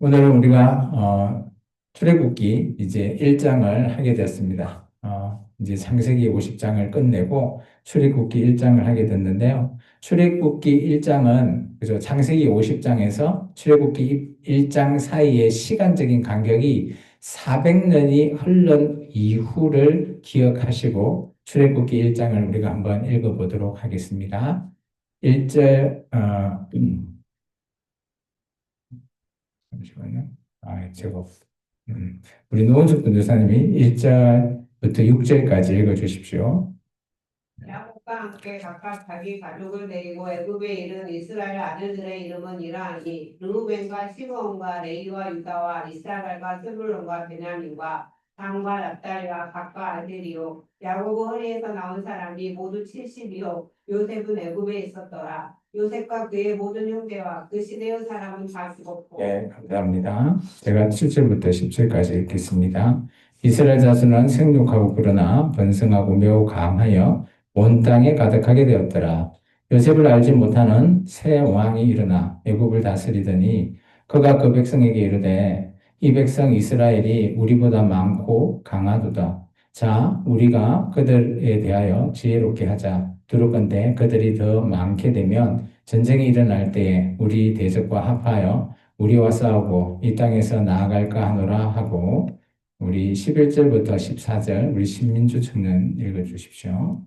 오늘은 우리가 출애굽기 이제 1장을 하게 되었습니다. 이제 창세기 50장을 끝내고 출애굽기 1장을 하게 됐는데요. 출애굽기 1장은 그죠? 창세기 50장에서 출애굽기 1장 사이의 시간적인 간격이 400년이 흘른 이후를 기억하시고 출애굽기 1장을 우리가 한번 읽어보도록 하겠습니다. 1절 잠시만요. 제가 우리 노은숙 변호사님이 1절부터 6절까지 읽어주십시오. 야곱과 함께 각각 자기 가족을 데리고 애굽에 이른 이스라엘 아들들의 이름은 이러하니 르우벤과 시므온과 레위와 유다와 이사갈과 스불론과 베냐민과 단과 납달리와 각과 아들이요 야곱의 허리에서 나온 사람이 모두 70이요 요셉은 애굽에 있었더라. 요셉과 그의 모든 형제와 그 시대의 사람은 다 죽었고. 네, 감사합니다. 제가 7절부터 10절까지 읽겠습니다. 이스라엘 자손은 생육하고 그러나 번성하고 매우 강하여 온 땅에 가득하게 되었더라. 요셉을 알지 못하는 새 왕이 일어나 애굽을 다스리더니 그가 그 백성에게 이르되 이 백성 이스라엘이 우리보다 많고 강하도다. 자, 우리가 그들에 대하여 지혜롭게 하자. 두렵건대 그들이 더 많게 되면 전쟁이 일어날 때에 우리 대적과 합하여 우리와 싸우고 이 땅에서 나아갈까 하노라 하고 우리 11절부터 14절 우리 신민주 청년 읽어주십시오.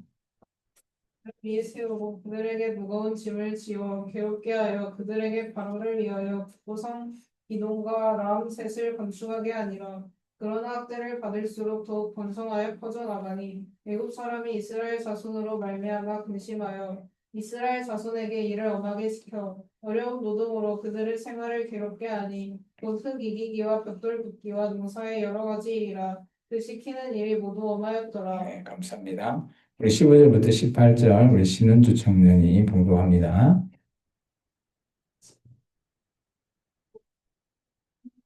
위에 세우고 그들에게 무거운 짐을 지어 괴롭게 하여 그들에게 바로를 위하여 고성 기돔과 람셋을 건축하게 하니라. 그러나 학대를 받을수록 더욱 번성하여 퍼져나가니 애굽 사람이 이스라엘 자손으로 말미암아 근심하여 이스라엘 자손에게 일을 엄하게 시켜 어려운 노동으로 그들의 생활을 괴롭게 하니 곧 흙 이기기와 벽돌 붓기와 농사의 여러 가지 일이라. 그 시키는 일이 모두 엄하였더라. 네, 감사합니다. 우리 15절부터 18절 우리 신은주 청년이 봉독합니다.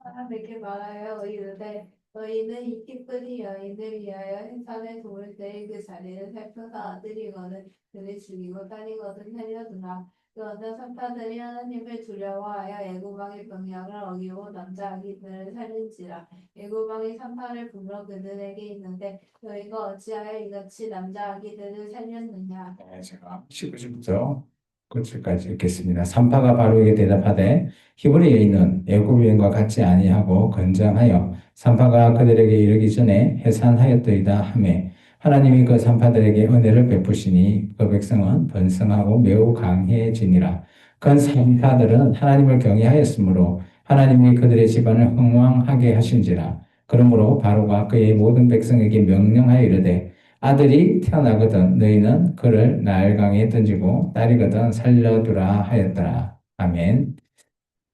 사람에게 말하여 이르되 너희는 이 기쁘니 여인을 위하여 행산에 도울 때에 그 자리를 살펴서 아들이거든 그를 죽이고 딸이거든 살려두라. 그 어떤 산파들이 하나님을 두려워하여 애굽 왕의 명령을 어기고 남자 아기들을 살린지라. 애굽 왕이 산파를 불러 그들에게 있는데 너희가 어찌하여 이같이 남자 아기들을 살렸느냐. 네, 제가 15절부터 끝까지 읽겠습니다. 산파가 바로에게 대답하되 히브리 여인은 애굽 여인과 같지 아니하고 건장하여 산파가 그들에게 이르기 전에 해산하였더이다 하매 하나님이 그 산파들에게 은혜를 베푸시니 그 백성은 번성하고 매우 강해지니라. 그 산파들은 하나님을 경외하였으므로 하나님이 그들의 집안을 흥왕하게 하신지라. 그러므로 바로가 그의 모든 백성에게 명령하여 이르되 아들이 태어나거든 너희는 그를 나일강에 던지고 딸이거든 살려두라 하였더라. 아멘.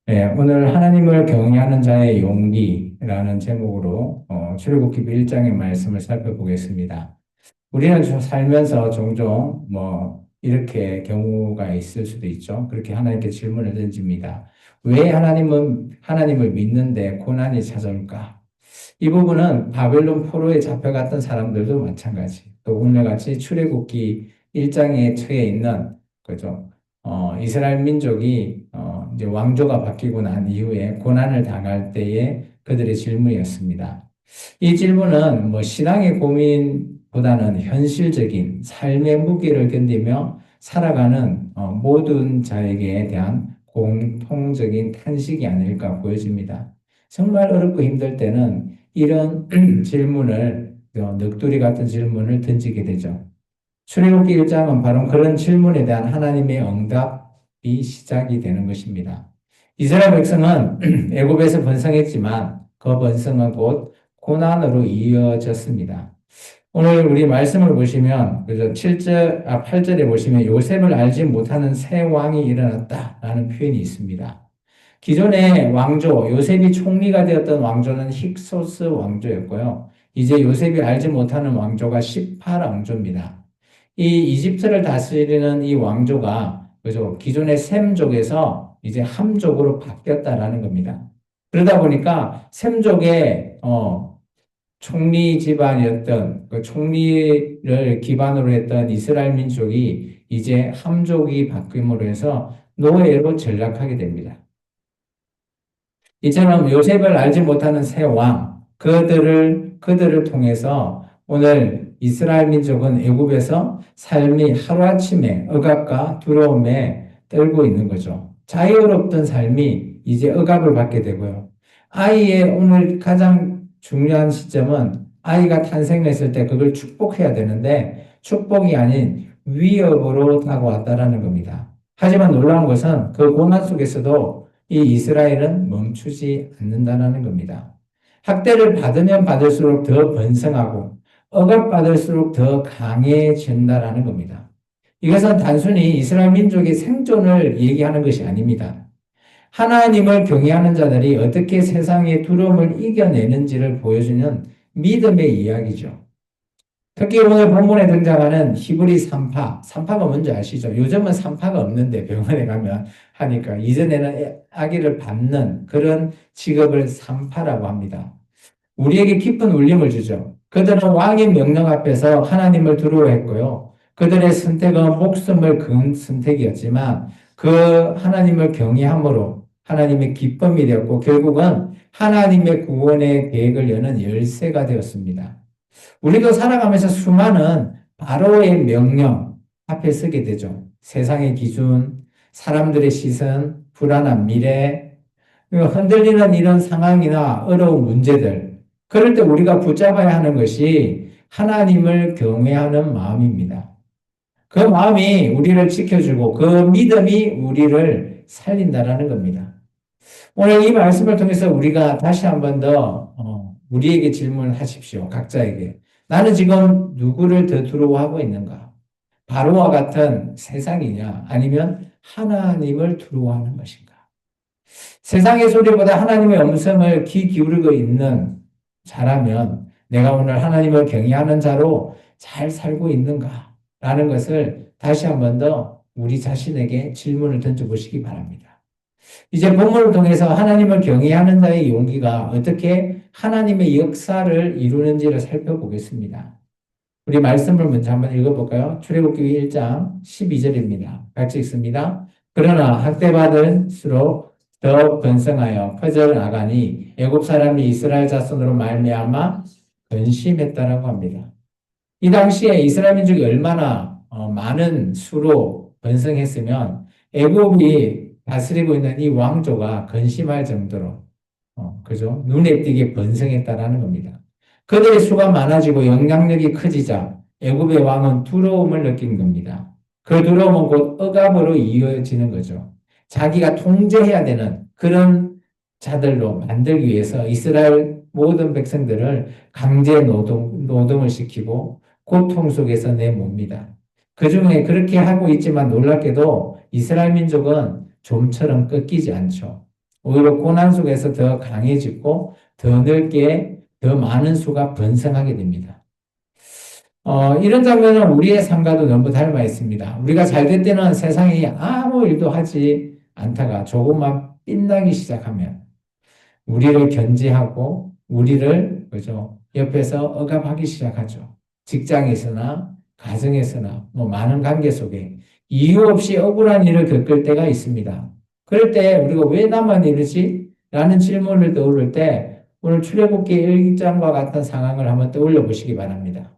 네, 오늘 하나님을 경외하는 자의 용기라는 제목으로 출애굽기 1장의 말씀을 살펴보겠습니다. 우리는 살면서 종종 이렇게 경우가 있을 수도 있죠. 그렇게 하나님께 질문을 던집니다. 왜 하나님을 믿는데 고난이 찾아올까? 이 부분은 바벨론 포로에 잡혀갔던 사람들도 마찬가지. 또 오늘같이 출애굽기 1장에 처해 있는 그죠. 이스라엘 민족이 이제 왕조가 바뀌고 난 이후에 고난을 당할 때의 그들의 질문이었습니다. 이 질문은 신앙의 고민보다는 현실적인 삶의 무게를 견디며 살아가는 모든 자에게 대한 공통적인 탄식이 아닐까 보여집니다. 정말 어렵고 힘들 때는 이런 질문을, 넋두리 같은 질문을 던지게 되죠. 출애굽기 1장은 바로 그런 질문에 대한 하나님의 응답이 시작이 되는 것입니다. 이스라엘 백성은 애굽에서 번성했지만 그 번성은 곧 고난으로 이어졌습니다. 오늘 우리 말씀을 보시면 그죠? 8절에 보시면 요셉을 알지 못하는 새 왕이 일어났다라는 표현이 있습니다. 기존의 왕조, 요셉이 총리가 되었던 왕조는 힉소스 왕조였고요. 이제 요셉이 알지 못하는 왕조가 18왕조입니다. 이 이집트를 다스리는 이 왕조가 그죠? 기존의 셈족에서 이제 함족으로 바뀌었다라는 겁니다. 그러다 보니까 셈족의 총리 집안이었던 그 총리를 기반으로 했던 이스라엘 민족이 이제 함족이 바뀜으로 해서 노예로 전락하게 됩니다. 이처럼 요셉을 알지 못하는 새 왕, 그들을 통해서 오늘 이스라엘 민족은 애굽에서 삶이 하루아침에 억압과 두려움에 떨고 있는 거죠. 자유롭던 삶이 이제 억압을 받게 되고요. 아이의 오늘 가장 중요한 시점은 아이가 탄생했을 때 그걸 축복해야 되는데 축복이 아닌 위협으로 다가왔다라는 겁니다. 하지만 놀라운 것은 그 고난 속에서도 이 이스라엘은 멈추지 않는다는 겁니다. 학대를 받으면 받을수록 더 번성하고 억압받을수록 더 강해진다라는 겁니다. 이것은 단순히 이스라엘 민족의 생존을 얘기하는 것이 아닙니다. 하나님을 경외하는 자들이 어떻게 세상의 두려움을 이겨내는지를 보여주는 믿음의 이야기죠. 특히 오늘 본문에 등장하는 히브리 산파가 뭔지 아시죠? 요즘은 산파가 없는데 병원에 가면 하니까 이전에는 아기를 밟는 그런 직업을 산파라고 합니다. 우리에게 깊은 울림을 주죠. 그들은 왕의 명령 앞에서 하나님을 두려워했고요. 그들의 선택은 목숨을 건 선택이었지만 그 하나님을 경외함으로 하나님의 기쁨이 되었고 결국은 하나님의 구원의 계획을 여는 열쇠가 되었습니다. 우리도 살아가면서 수많은 바로의 명령 앞에 서게 되죠. 세상의 기준, 사람들의 시선, 불안한 미래, 흔들리는 이런 상황이나 어려운 문제들. 그럴 때 우리가 붙잡아야 하는 것이 하나님을 경외하는 마음입니다. 그 마음이 우리를 지켜주고 그 믿음이 우리를 살린다라는 겁니다. 오늘 이 말씀을 통해서 우리가 다시 한 번 더 우리에게 질문하십시오. 각자에게. 나는 지금 누구를 더 두려워하고 있는가? 바로와 같은 세상이냐? 아니면 하나님을 두려워하는 것인가? 세상의 소리보다 하나님의 음성을 귀 기울이고 있는 자라면 내가 오늘 하나님을 경외하는 자로 잘 살고 있는가? 라는 것을 다시 한 번 더 우리 자신에게 질문을 던져보시기 바랍니다. 이제 본문을 통해서 하나님을 경외하는 자의 용기가 어떻게 하나님의 역사를 이루는지를 살펴보겠습니다. 우리 말씀을 먼저 한번 읽어볼까요? 출애굽기 1장 12절입니다. 같이 읽습니다. 그러나 학대받을수록 더 번성하여 퍼져 나가니 애굽 사람이 이스라엘 자손으로 말미암아 근심했다라고 합니다. 이 당시에 이스라엘 민족이 얼마나 많은 수로 번성했으면 애굽이 다스리고 있는 이 왕조가 근심할 정도로 그죠? 눈에 띄게 번성했다라는 겁니다. 그들의 수가 많아지고 영향력이 커지자 애굽의 왕은 두려움을 느낀 겁니다. 그 두려움은 곧 억압으로 이어지는 거죠. 자기가 통제해야 되는 그런 자들로 만들기 위해서 이스라엘 모든 백성들을 강제 노동을 시키고 고통 속에서 내몹니다. 그 중에 그렇게 하고 있지만 놀랍게도 이스라엘 민족은 좀처럼 꺾이지 않죠. 오히려 고난 속에서 더 강해지고 더 넓게 더 많은 수가 번성하게 됩니다. 이런 장면은 우리의 삶과도 너무 닮아 있습니다. 우리가 잘 될 때는 세상에 아무 일도 하지 않다가 조금만 빛나기 시작하면 우리를 견제하고 우리를 그죠? 옆에서 억압하기 시작하죠. 직장에서나 가정에서나 많은 관계 속에 이유 없이 억울한 일을 겪을 때가 있습니다. 그럴 때 우리가 왜 나만 이러지? 라는 질문을 떠올릴 때 오늘 출애굽기 1장과 같은 상황을 한번 떠올려 보시기 바랍니다.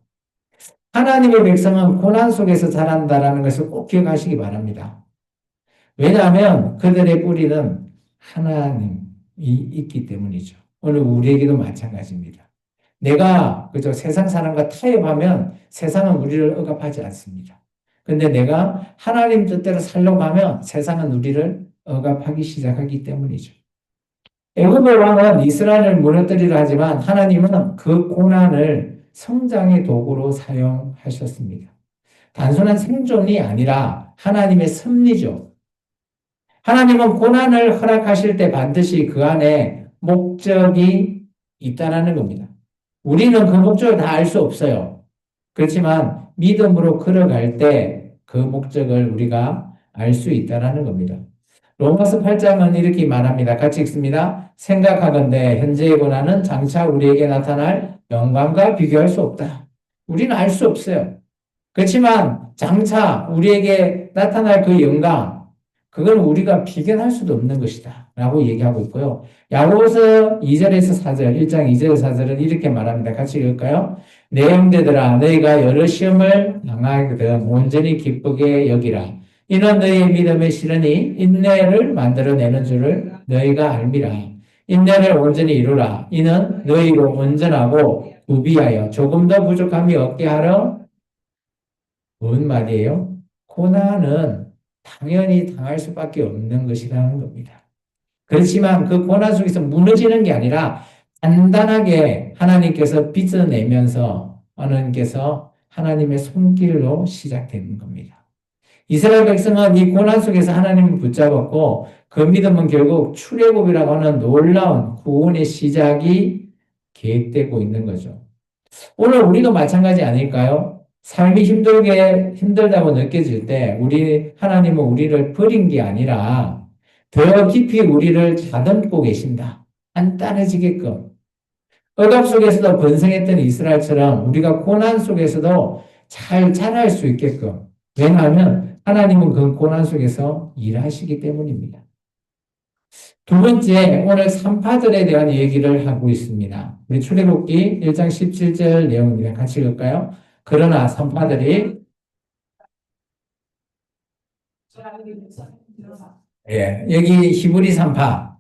하나님의 백성은 고난 속에서 자란다라는 것을 꼭 기억하시기 바랍니다. 왜냐하면 그들의 뿌리는 하나님이 있기 때문이죠. 오늘 우리에게도 마찬가지입니다. 내가 그저 세상 사람과 타협하면 세상은 우리를 억압하지 않습니다. 근데 내가 하나님 뜻대로 살려고 하면 세상은 우리를 억압하기 시작하기 때문이죠. 애굽의 왕은 이스라엘을 무너뜨리려 하지만 하나님은 그 고난을 성장의 도구로 사용하셨습니다. 단순한 생존이 아니라 하나님의 섭리죠. 하나님은 고난을 허락하실 때 반드시 그 안에 목적이 있다는 겁니다. 우리는 그 목적을 다 알 수 없어요. 그렇지만 믿음으로 걸어갈 때 그 목적을 우리가 알 수 있다는 겁니다. 로마서 8장은 이렇게 말합니다. 같이 읽습니다. 생각하건대 현재의 고난은 장차 우리에게 나타날 영광과 비교할 수 없다. 우리는 알 수 없어요. 그렇지만 장차 우리에게 나타날 그 영광, 그걸 우리가 비견할 수도 없는 것이다. 라고 얘기하고 있고요. 야고보서 2절에서 4절, 1장 2절 4절은 이렇게 말합니다. 같이 읽을까요? 내 형제들아, 너희가 여러 시험을 당하거든 온전히 기쁘게 여기라. 이는 너희의 믿음의 실현이 인내를 만들어내는 줄을 너희가 알미라. 인내를 온전히 이루라. 이는 너희로 온전하고 구비하여 조금 더 부족함이 없게 하러 뭔 말이에요? 고난은 당연히 당할 수밖에 없는 것이라는 겁니다. 그렇지만 그 고난 속에서 무너지는 게 아니라 단단하게 하나님께서 빚어내면서 하나님께서 하나님의 손길로 시작되는 겁니다. 이스라엘 백성은 이 고난 속에서 하나님을 붙잡았고 그 믿음은 결국 출애굽이라고 하는 놀라운 구원의 시작이 계획되고 있는 거죠. 오늘 우리도 마찬가지 아닐까요? 삶이 힘들다고 느껴질 때 하나님은 우리를 버린 게 아니라 더 깊이 우리를 다듬고 계신다. 단단해지게끔. 억압 속에서도 번성했던 이스라엘처럼 우리가 고난 속에서도 잘 자랄 수 있게끔. 왜냐하면 하나님은 그 고난 속에서 일하시기 때문입니다. 두 번째, 오늘 산파들에 대한 얘기를 하고 있습니다. 우리 출애굽기 1장 17절 내용입니다. 같이 읽을까요? 그러나 산파들이 여기 히브리 산파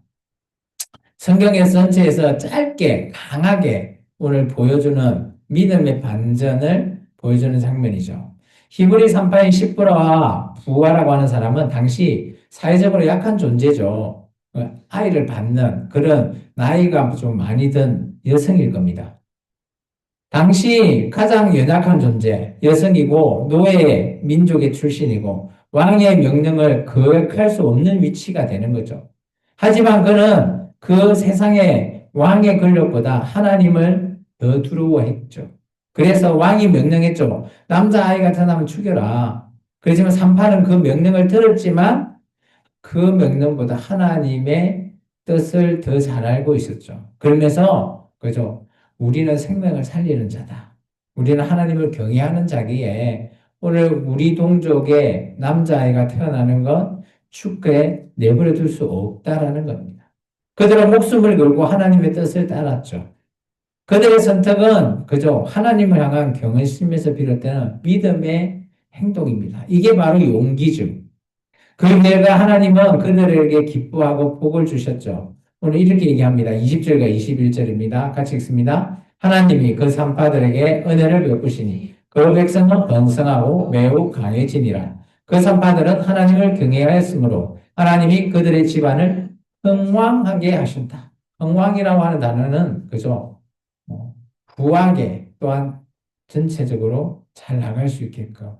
성경의 전체에서 짧게 강하게 오늘 보여주는 믿음의 반전을 보여주는 장면이죠. 히브리 산파인 시브라와 부하라고 하는 사람은 당시 사회적으로 약한 존재죠. 아이를 받는 그런 나이가 좀 많이 든 여성일 겁니다. 당시 가장 연약한 존재, 여성이고 노예 민족의 출신이고 왕의 명령을 거역할 수 없는 위치가 되는 거죠. 하지만 그는 그 세상의 왕의 권력보다 하나님을 더 두려워했죠. 그래서 왕이 명령했죠. 남자아이가 태어나면 죽여라. 그렇지만 산파는 그 명령을 들었지만 그 명령보다 하나님의 뜻을 더 잘 알고 있었죠. 그러면서 그죠? 우리는 생명을 살리는 자다. 우리는 하나님을 경외하는 자기에 오늘 우리 동족의 남자아이가 태어나는 건 죽게 내버려 둘 수 없다라는 겁니다. 그들은 목숨을 걸고 하나님의 뜻을 따랐죠. 그들의 선택은 그저 하나님을 향한 경외심에서 비롯되는 믿음의 행동입니다. 이게 바로 용기죠. 그 결과 하나님은 그들에게 기뻐하고 복을 주셨죠. 오늘 이렇게 얘기합니다. 20절과 21절입니다. 같이 읽습니다. 하나님이 그 산파들에게 은혜를 베푸시니 그 백성은 번성하고 매우 강해지니라. 그 산파들은 하나님을 경외하였으므로 하나님이 그들의 집안을 흥왕하게 하신다. 흥왕이라고 하는 단어는 그죠? 부하게 또한 전체적으로 잘 나갈 수 있게끔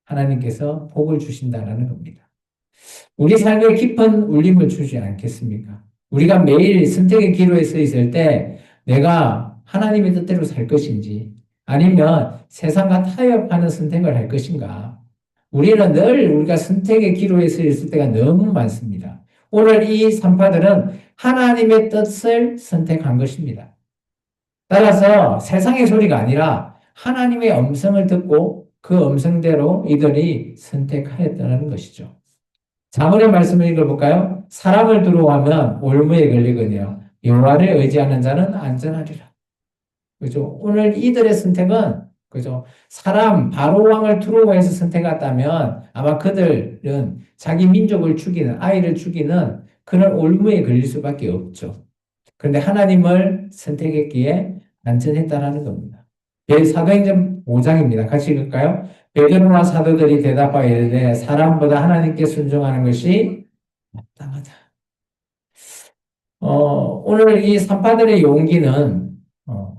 하나님께서 복을 주신다는 겁니다. 우리 삶에 깊은 울림을 주지 않겠습니까? 우리가 매일 선택의 기로에 서 있을 때 내가 하나님의 뜻대로 살 것인지 아니면 세상과 타협하는 선택을 할 것인가? 우리는 늘 우리가 선택의 기로에 서 있을 때가 너무 많습니다. 오늘 이 산파들은 하나님의 뜻을 선택한 것입니다. 따라서 세상의 소리가 아니라 하나님의 음성을 듣고 그 음성대로 이들이 선택하였다는 것이죠. 자문의 말씀을 읽어볼까요? 사람을 두려워하면 올무에 걸리거니와 여호와를 의지하는 자는 안전하리라. 그죠? 오늘 이들의 선택은 그죠? 바로 왕을 두려워해서 선택했다면 아마 그들은 자기 민족을 죽이는 아이를 죽이는 그런 올무에 걸릴 수밖에 없죠. 그런데 하나님을 선택했기에 안전했다라는 겁니다. 사도행전 5장입니다. 같이 읽을까요? 베드로나 사도들이 대답하여 이르되 사람보다 하나님께 순종하는 것이 마땅하다. 오늘 이 산파들의 용기는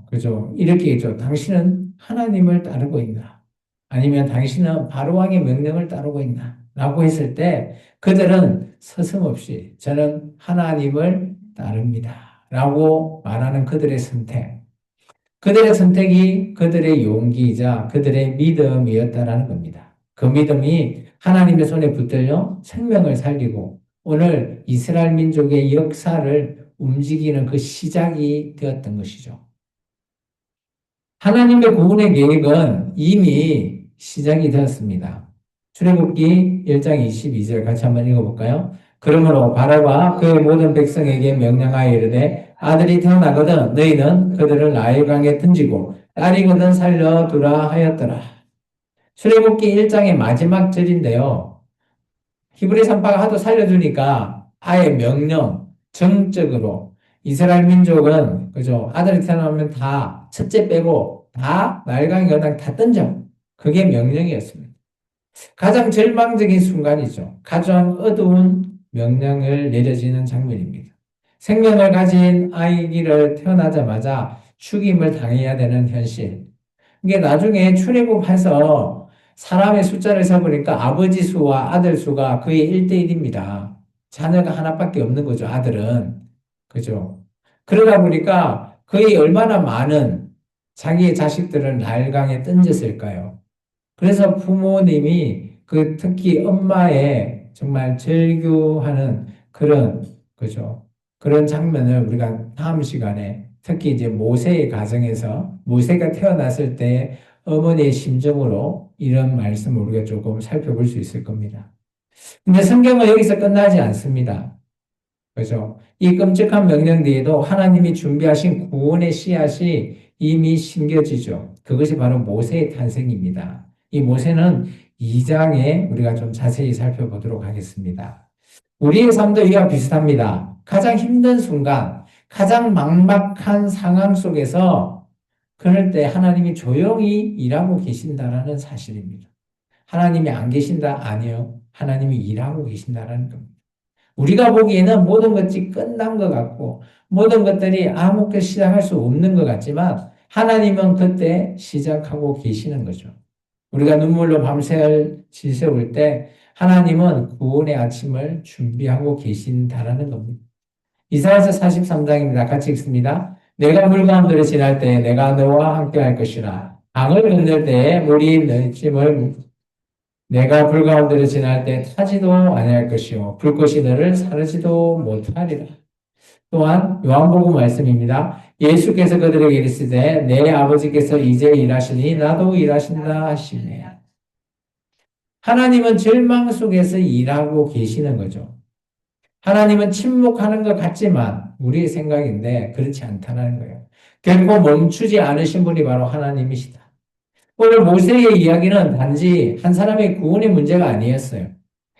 그죠? 이렇게 있죠. 당신은 하나님을 따르고 있나? 아니면 당신은 바로왕의 명령을 따르고 있나? 라고 했을 때 그들은 서슴없이 저는 하나님을 따릅니다. 라고 말하는 그들의 선택. 그들의 선택이 그들의 용기이자 그들의 믿음이었다라는 겁니다. 그 믿음이 하나님의 손에 붙들려 생명을 살리고 오늘 이스라엘 민족의 역사를 움직이는 그 시작이 되었던 것이죠. 하나님의 구원의 계획은 이미 시작이 되었습니다. 출애굽기 1장 22절 같이 한번 읽어볼까요? 그러므로 바로가 그 모든 백성에게 명령하여 이르되 아들이 태어나거든 너희는 그들을 나일강에 던지고 딸이거든 살려두라 하였더라. 출애굽기 1장의 마지막 절인데요. 히브리 산파가 하도 살려주니까 아예 명령, 정적으로 이스라엘 민족은 그죠? 아들이 태어나면 다 첫째 빼고 다 나일강에 그냥 다 던져. 그게 명령이었습니다. 가장 절망적인 순간이죠. 가장 어두운 명령을 내려지는 장면입니다. 생명을 가진 아기를 태어나자마자 죽임을 당해야 되는 현실. 이게 나중에 출애굽해서 사람의 숫자를 세보니까 아버지 수와 아들 수가 거의 1대1입니다. 자녀가 하나밖에 없는 거죠, 아들은. 그죠? 그러다 보니까 거의 얼마나 많은 자기의 자식들을 나일강에 던졌을까요? 그래서 부모님이 그 특히 엄마의 정말 절규하는 그런, 그죠? 그런 장면을 우리가 다음 시간에 특히 이제 모세의 가정에서 모세가 태어났을 때 어머니의 심정으로 이런 말씀을 우리가 조금 살펴볼 수 있을 겁니다. 근데 성경은 여기서 끝나지 않습니다. 그죠? 이 끔찍한 명령 뒤에도 하나님이 준비하신 구원의 씨앗이 이미 심겨지죠. 그것이 바로 모세의 탄생입니다. 이 모세는 2장에 우리가 좀 자세히 살펴보도록 하겠습니다. 우리의 삶도 이와 비슷합니다. 가장 힘든 순간, 가장 막막한 상황 속에서 그럴 때 하나님이 조용히 일하고 계신다라는 사실입니다. 하나님이 안 계신다? 아니요. 하나님이 일하고 계신다라는 겁니다. 우리가 보기에는 모든 것이 끝난 것 같고 모든 것들이 아무것도 시작할 수 없는 것 같지만 하나님은 그때 시작하고 계시는 거죠. 우리가 눈물로 밤새를 지새울 때 하나님은 구원의 아침을 준비하고 계신다라는 겁니다. 이사야서 43장입니다. 같이 읽습니다. 내가 물 가운데를 지날 때 내가 너와 함께 할 것이라. 강을 건널 때에 물이 내 짐을 내가 불 가운데를 지날 때 타지도 아니할 것이요 불꽃이 너를 사르지도 못하리라. 또한 요한복음 말씀입니다. 예수께서 그들에게 이르시되 내 아버지께서 이제 일하시니 나도 일하신다 하시네. 하나님은 절망 속에서 일하고 계시는 거죠. 하나님은 침묵하는 것 같지만 우리의 생각인데 그렇지 않다는 거예요. 결코 멈추지 않으신 분이 바로 하나님이시다. 오늘 모세의 이야기는 단지 한 사람의 구원의 문제가 아니었어요.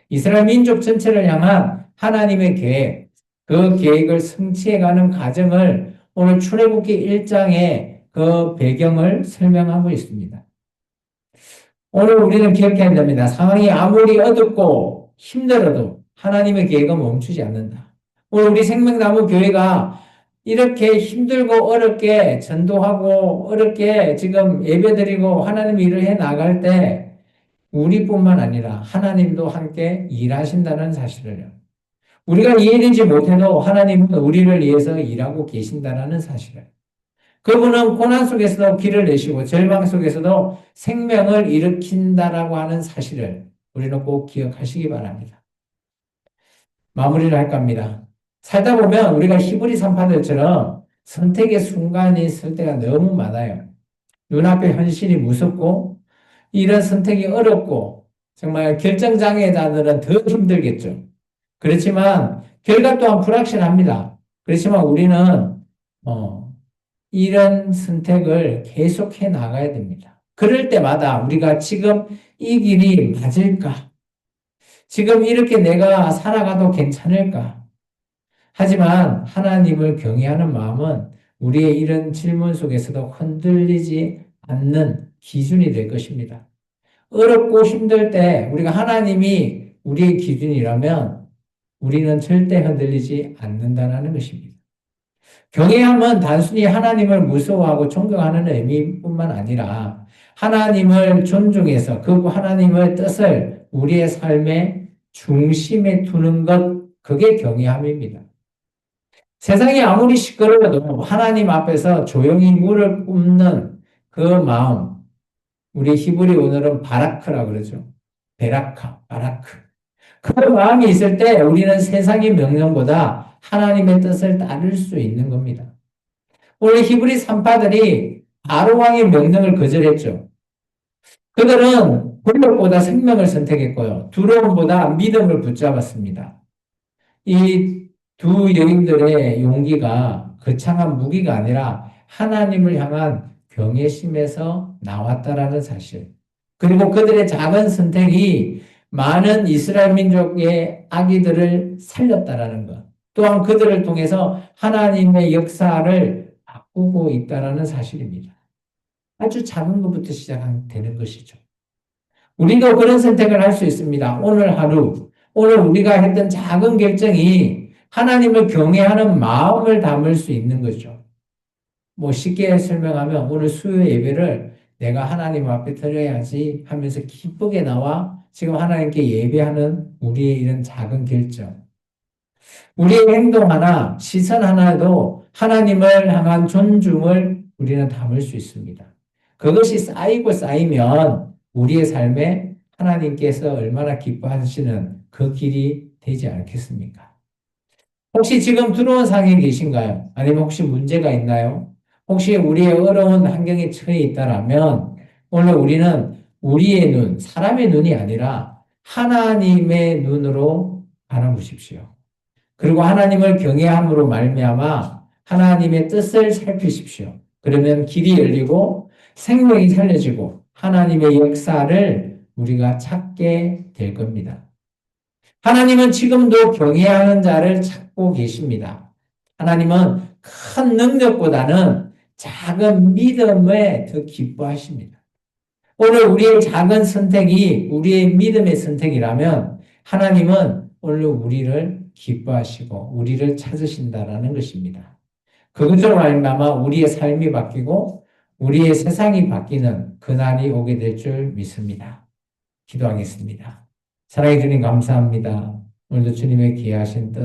이스라엘 민족 전체를 향한 하나님의 계획, 그 계획을 성취해가는 과정을 오늘 출애굽기 1장의 그 배경을 설명하고 있습니다. 오늘 우리는 기억해야 됩니다. 상황이 아무리 어둡고 힘들어도 하나님의 계획은 멈추지 않는다. 오늘 우리 생명나무 교회가 이렇게 힘들고 어렵게 전도하고 어렵게 지금 예배드리고 하나님 일을 해 나갈 때 우리뿐만 아니라 하나님도 함께 일하신다는 사실을요. 우리가 이해되지 못해도 하나님은 우리를 위해서 일하고 계신다는 사실을. 그분은 고난 속에서도 길을 내시고 절망 속에서도 생명을 일으킨다라고 하는 사실을 우리는 꼭 기억하시기 바랍니다. 마무리를 할까 합니다. 살다 보면 우리가 히브리 산파들처럼 선택의 순간이 있을 때가 너무 많아요. 눈앞에 현실이 무섭고 이런 선택이 어렵고 정말 결정장애자들은 더 힘들겠죠. 그렇지만 결과 또한 불확실합니다. 그렇지만 우리는 이런 선택을 계속해 나가야 됩니다. 그럴 때마다 우리가 지금 이 길이 맞을까? 지금 이렇게 내가 살아가도 괜찮을까? 하지만 하나님을 경외하는 마음은 우리의 이런 질문 속에서도 흔들리지 않는 기준이 될 것입니다. 어렵고 힘들 때 우리가 하나님이 우리의 기준이라면 우리는 절대 흔들리지 않는다는 것입니다. 경외함은 단순히 하나님을 무서워하고 존경하는 의미뿐만 아니라 하나님을 존중해서 그 하나님의 뜻을 우리의 삶의 중심에 두는 것, 그게 경외함입니다. 세상이 아무리 시끄러워도 하나님 앞에서 조용히 물을 뿜는 그 마음, 우리 히브리 오늘은 바라크라 그러죠. 베라카, 바라크. 그 마음이 있을 때 우리는 세상의 명령보다 하나님의 뜻을 따를 수 있는 겁니다. 원래 히브리 산파들이 바로 왕의 명령을 거절했죠. 그들은 권력보다 생명을 선택했고요. 두려움보다 믿음을 붙잡았습니다. 이 두 여인들의 용기가 거창한 무기가 아니라 하나님을 향한 경외심에서 나왔다라는 사실. 그리고 그들의 작은 선택이 많은 이스라엘 민족의 아기들을 살렸다라는 것. 또한 그들을 통해서 하나님의 역사를 바꾸고 있다라는 사실입니다. 아주 작은 것부터 시작되는 것이죠. 우리도 그런 선택을 할 수 있습니다. 오늘 하루, 오늘 우리가 했던 작은 결정이 하나님을 경외하는 마음을 담을 수 있는 거죠. 뭐 쉽게 설명하면 오늘 수요 예배를 내가 하나님 앞에 드려야지 하면서 기쁘게 나와 지금 하나님께 예배하는 우리의 이런 작은 결정. 우리의 행동 하나, 시선 하나에도 하나님을 향한 존중을 우리는 담을 수 있습니다. 그것이 쌓이고 쌓이면 우리의 삶에 하나님께서 얼마나 기뻐하시는 그 길이 되지 않겠습니까? 혹시 지금 들어온 상황에 계신가요? 아니면 혹시 문제가 있나요? 혹시 우리의 어려운 환경에 처해 있다라면 오늘 우리는 우리의 눈, 사람의 눈이 아니라 하나님의 눈으로 바라보십시오. 그리고 하나님을 경외함으로 말미암아 하나님의 뜻을 살피십시오. 그러면 길이 열리고 생명이 살려지고 하나님의 역사를 우리가 찾게 될 겁니다. 하나님은 지금도 경외하는 자를 찾고 계십니다. 하나님은 큰 능력보다는 작은 믿음에 더 기뻐하십니다. 오늘 우리의 작은 선택이 우리의 믿음의 선택이라면 하나님은 오늘 우리를 기뻐하시고 우리를 찾으신다라는 것입니다. 그것으로 말미암아 우리의 삶이 바뀌고 우리의 세상이 바뀌는 그날이 오게 될 줄 믿습니다. 기도하겠습니다. 사랑해 주님 감사합니다. 오늘도 주님의 귀하신 뜻을